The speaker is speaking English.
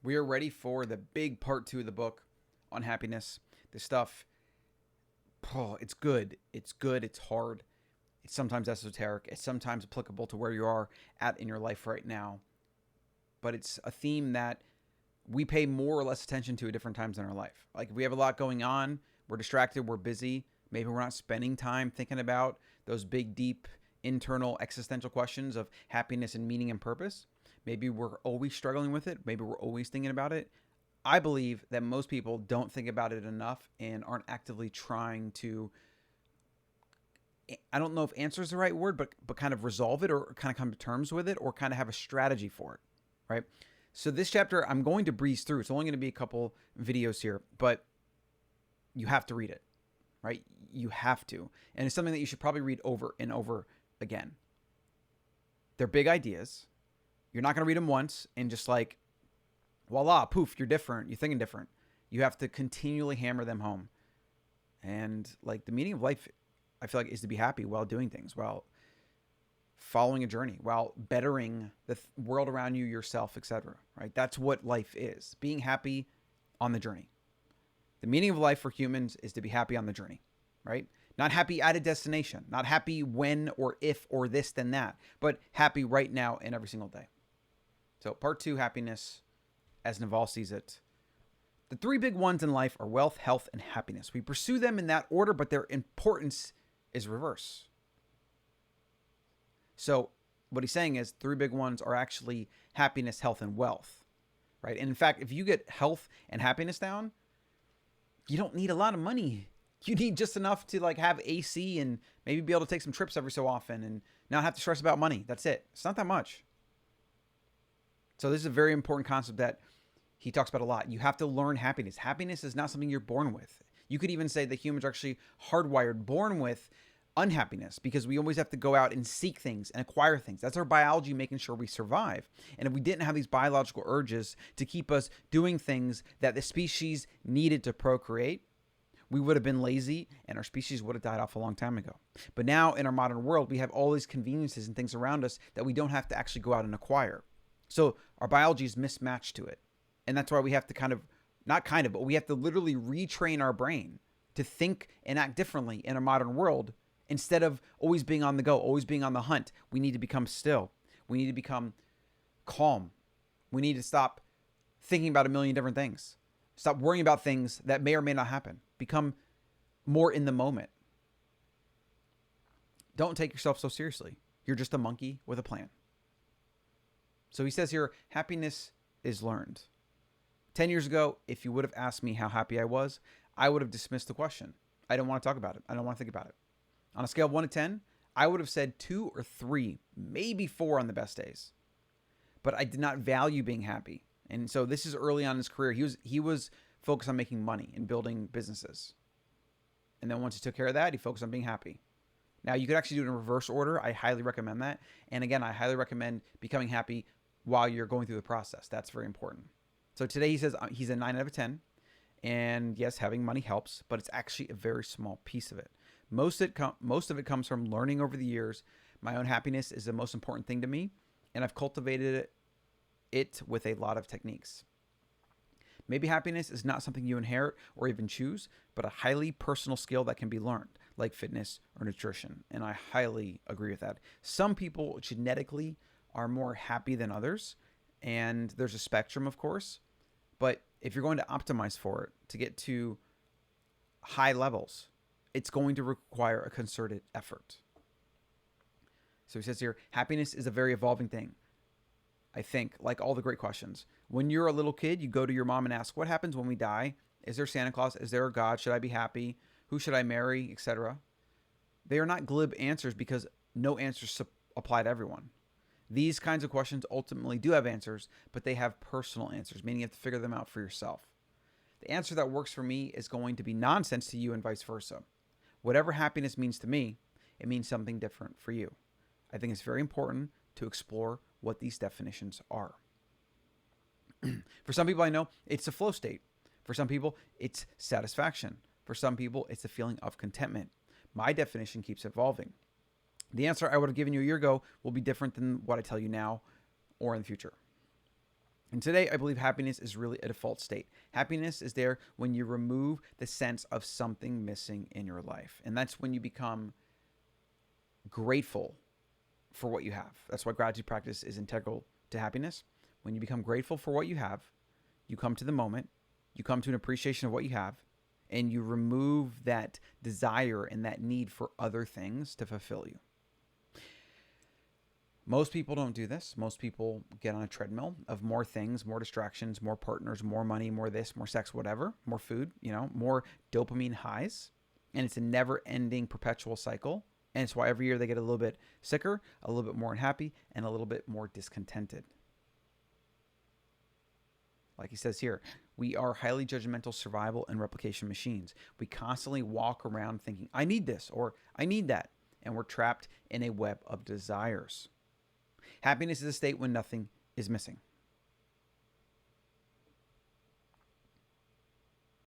We are ready for the big part 2 of the book on happiness. This stuff, it's good. It's good. It's hard. It's sometimes esoteric. It's sometimes applicable to where you are at in your life right now. But it's a theme that we pay more or less attention to at different times in our life. Like if we have a lot going on, we're distracted, we're busy. Maybe we're not spending time thinking about those big, deep, internal, existential questions of happiness and meaning and purpose. Maybe we're always struggling with it. Maybe we're always thinking about it. I believe that most people don't think about it enough and aren't actively trying to, I don't know if answer is the right word, but kind of resolve it or kind of come to terms with it or kind of have a strategy for it, right? So this chapter, I'm going to breeze through. It's only going to be a couple videos here, but you have to read it, right? You have to. And it's something that you should probably read over and over again. They're big ideas. You're not going to read them once and just like, voila, poof, you're different. You're thinking different. You have to continually hammer them home. And like the meaning of life, I feel like, is to be happy while doing things, while following a journey, while bettering the world around you, yourself, etc. Right? That's what life is. Being happy on the journey. The meaning of life for humans is to be happy on the journey, right? Not happy at a destination, not happy when or if or this then that, but happy right now and every single day. So part 2, happiness as Naval sees it. The 3 big ones in life are wealth, health, and happiness. We pursue them in that order, but their importance is reverse. So what he's saying is 3 big ones are actually happiness, health, and wealth, right? And in fact, if you get health and happiness down, you don't need a lot of money. You need just enough to like have AC and maybe be able to take some trips every so often and not have to stress about money. That's it. It's not that much. So this is a very important concept that he talks about a lot. You have to learn happiness. Happiness is not something you're born with. You could even say that humans are actually hardwired, born with unhappiness, because we always have to go out and seek things and acquire things. That's our biology making sure we survive. And if we didn't have these biological urges to keep us doing things that the species needed to procreate, we would have been lazy and our species would have died off a long time ago. But now in our modern world, we have all these conveniences and things around us that we don't have to actually go out and acquire. So our biology is mismatched to it. And that's why we have to but we have to literally retrain our brain to think and act differently in a modern world. Instead of always being on the go, always being on the hunt, we need to become still. We need to become calm. We need to stop thinking about a million different things. Stop worrying about things that may or may not happen. Become more in the moment. Don't take yourself so seriously. You're just a monkey with a plan. So he says here, happiness is learned. 10 years ago, if you would have asked me how happy I was, I would have dismissed the question. I don't want to talk about it. I don't want to think about it. On a scale of 1 to 10, I would have said 2 or 3, maybe 4 on the best days. But I did not value being happy. And so this is early on in his career. He was focused on making money and building businesses. And then once he took care of that, he focused on being happy. Now, you could actually do it in reverse order. I highly recommend that. And again, I highly recommend becoming happy while you're going through the process. That's very important. So today he says he's a 9 out of 10. And yes, having money helps, but it's actually a very small piece of it. Most of it comes from learning over the years. My own happiness is the most important thing to me, and I've cultivated it with a lot of techniques. Maybe happiness is not something you inherit or even choose, but a highly personal skill that can be learned, like fitness or nutrition, and I highly agree with that. Some people genetically are more happy than others, and there's a spectrum, of course, but if you're going to optimize for it to get to high levels, it's going to require a concerted effort. So he says here, happiness is a very evolving thing. I think, like all the great questions. When you're a little kid, you go to your mom and ask, what happens when we die? Is there Santa Claus? Is there a God? Should I be happy? Who should I marry? Etc. They are not glib answers because no answers apply to everyone. These kinds of questions ultimately do have answers, but they have personal answers, meaning you have to figure them out for yourself. The answer that works for me is going to be nonsense to you and vice versa. Whatever happiness means to me, it means something different for you. I think it's very important to explore what these definitions are. For some people I know, it's a flow state. For some people, it's satisfaction. For some people, it's a feeling of contentment. My definition keeps evolving. The answer I would have given you a year ago will be different than what I tell you now or in the future. And today, I believe happiness is really a default state. Happiness is there when you remove the sense of something missing in your life. And that's when you become grateful for what you have. That's why gratitude practice is integral to happiness. When you become grateful for what you have, you come to the moment, you come to an appreciation of what you have, and you remove that desire and that need for other things to fulfill you. Most people don't do this. Most people get on a treadmill of more things, more distractions, more partners, more money, more this, more sex, whatever, more food, more dopamine highs. And it's a never ending perpetual cycle. And it's why every year they get a little bit sicker, a little bit more unhappy, and a little bit more discontented. Like he says here, we are highly judgmental survival and replication machines. We constantly walk around thinking, I need this or I need that. And we're trapped in a web of desires. Happiness is a state when nothing is missing.